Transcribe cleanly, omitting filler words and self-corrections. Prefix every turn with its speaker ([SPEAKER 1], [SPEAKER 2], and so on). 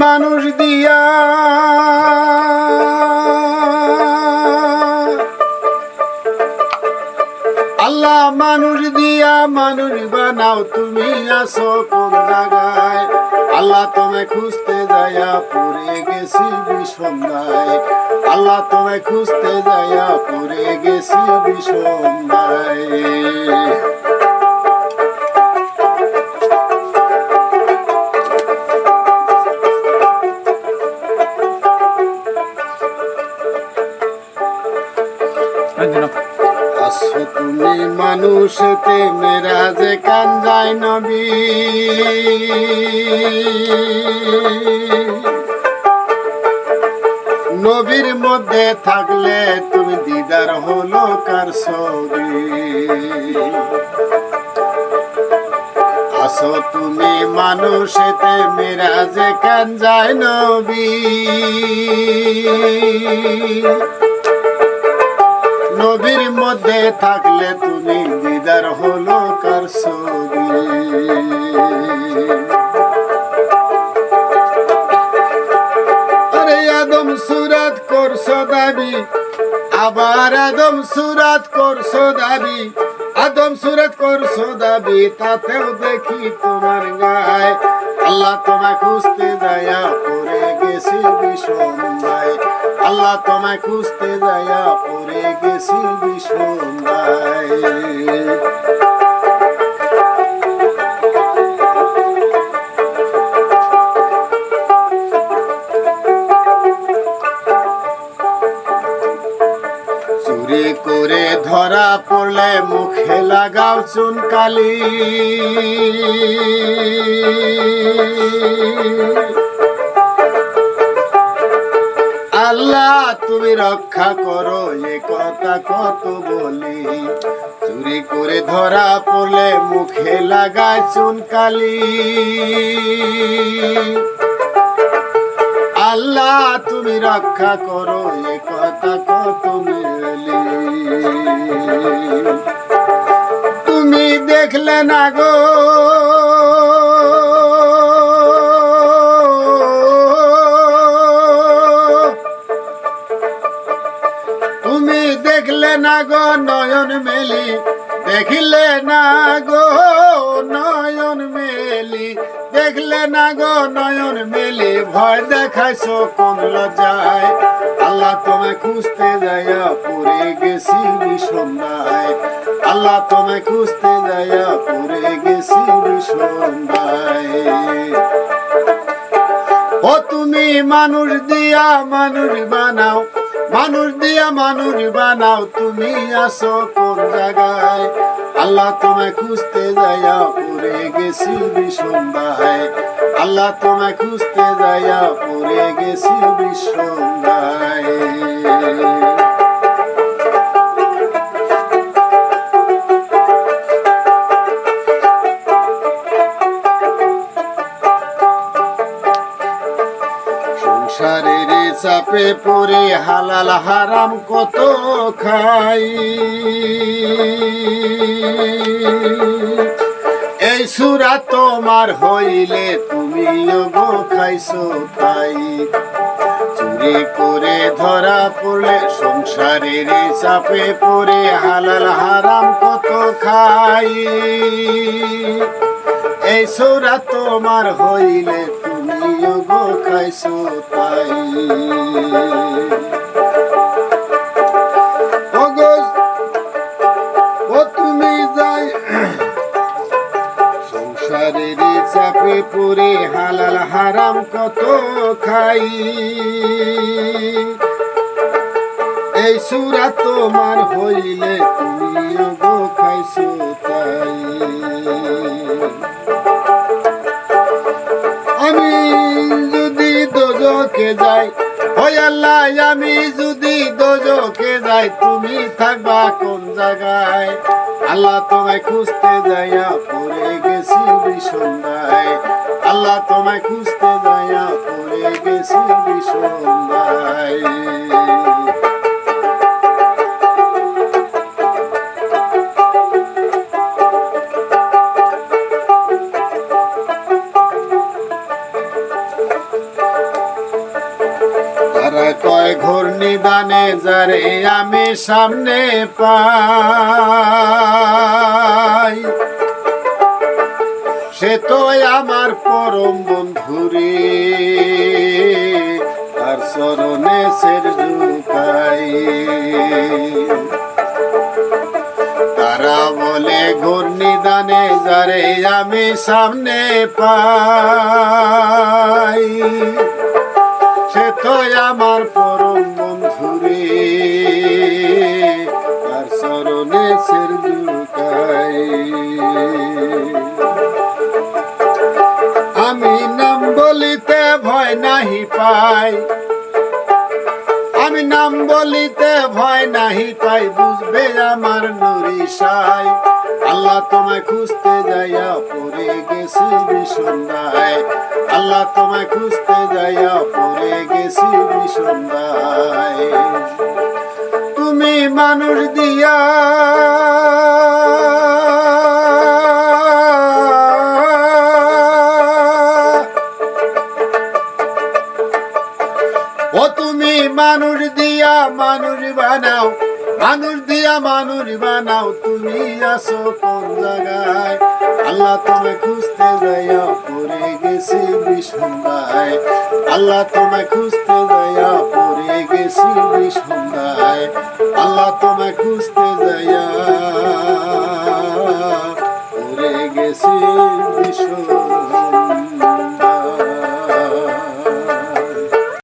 [SPEAKER 1] মানুষ দিয়া আল্লাহ মানুষ দিয়া মানুষ বানাও, তুমি আসো কোন জায়গায়? আল্লাহ তোমায় খুঁজতে যাইয়া পড়ে গেছি বিষন্দায়, আল্লাহ তোমায় খুঁজতে যাইয়া পড়ে গেছি বিষন্দায়। আসো তুমি মানুষেতে মেরাজে কান যায় নবী, নবীর মধ্যে থাকলে তুমি দিদার হলো কার ছবি। আসো তুমি মানুষেতে মেরাজে কান যায় নবী, নবীর মধ্যে থাকলে তুমি দিদার হলো কার ছবি। আরে আদম সুরাত করছো দাবি, আবার আদম সুরাত করছো দাবি, আদম সুরাত করছো দাবি, তাতেও দেখি তোমার গায়ে। আল্লাহ তোমায় খুঁজতে যাইয়া পড়ে গেছি বিষন্দায়, আল্লাহ তোমায় খুঁজতে যাইয়া পড়ে গেছি বিষন্দায়। চুরি করে ধরা পড়লে মুখে লাগাও চুনকালি, আল্লাহ তুমি রক্ষা করো এ কথা কত বলি। চুরি করে ধরা পড়লে মুখে লাগায় চুনকালি, আল্লাহ তুমি রক্ষা করো এ কথা কত বলি। তুমি দেখলে না গো দেখলে না গো নয়ন মেলি, দেখিলে না গো নয়ন মেলি, দেখলে না গো নয়ন মেলি, ভয় দেখাইছো কোন লজ্জায়। আল্লাহ তোমায় খুঁজতে যাইয়া পড়ে গেছি বিষন্দায়, আল্লাহ তোমায় খুঁজতে যাইয়া পড়ে গেছি বিষন্দায়। ও তুমি মানুষ দিয়া মানুষ বানাও, মানুষ দিয়া মানুষ বানাও, তুমি আসো কোন জায়গায়? আল্লাহ তোমায় খুঁজতে যাইয়া পড়ে গেছি বিষন্দায়, আল্লাহ তোমায় খুঁজতে যাইয়া পড়ে গেছি বিষন্দায়। সংসারের চাপে পড়ে হালাল হারাম কত খাই, এই সুরা তোমার হইলে তুমিও গো খাইছো তাই। চুরি করে ধরা পড়লে সংসারের চাপে পড়ে হালাল হারাম কত খাই, এই সুরা তোমার হইলে তুমিও গো খাইছো তাই। ও তুমি যাই সংসারের চাপে পড়ে হালাল হারাম কত খাই, এই সুরা তোমার হইলে তুমিও গো খাইছো তাই। আমি যদি দোজখে যাই, ওই আল্লাহ আমি যদি দোজখে যাই, তুমি থাকবা কোন জায়গায়? আল্লাহ তোমায় খুঁজতে যাইয়া পড়ে গেছি বিষন্দায়, আল্লাহ তোমায় খুঁজতে যাইয়া পড়ে গেছি বিষন্দায়। কয় ঘূর্ণিদানে যারে আমি সামনে পাই, সে তো আমার পরম বন্ধুরে, তার চরণে সের ঝুঁকাই। তারা বলে ঘূর্ণিদানে যারে আমি সামনে পাই, সে তো আমার পরম বন্ধুরে, তার চরণে সের ঝুঁকাই। আমি নাম বলিতে ভয় নাহি পাই, আমি নাম বলিতে ভয় নাহি পাই, বুঝবে আমার নুরি সাই। আল্লাহ তোমায় খুঁজতে যাইয়া পড়ে গেছি বিষন্দায়, আল্লাহ তোমায় খুঁজতে যাইয়া পড়ে গেছি বিষন্দায়। তুমি মানুষ দিয়া ও তুমি মানুষ দিয়া মানুষ বানাও, মানুষ দিয়া মানুষ বানাও, তুমি আসো কোন জায়গায়। আল্লাহ তোমায় খুঁজতে যাইয়া পড়ে গেছি বিষন্দায়, আল্লাহ তোমায় খুঁজতে যাইয়া পড়ে গেছি বিষন্দায়, আল্লাহ তোমায় খুঁজতে যাইয়া পড়ে গেছি বিষন্দায়।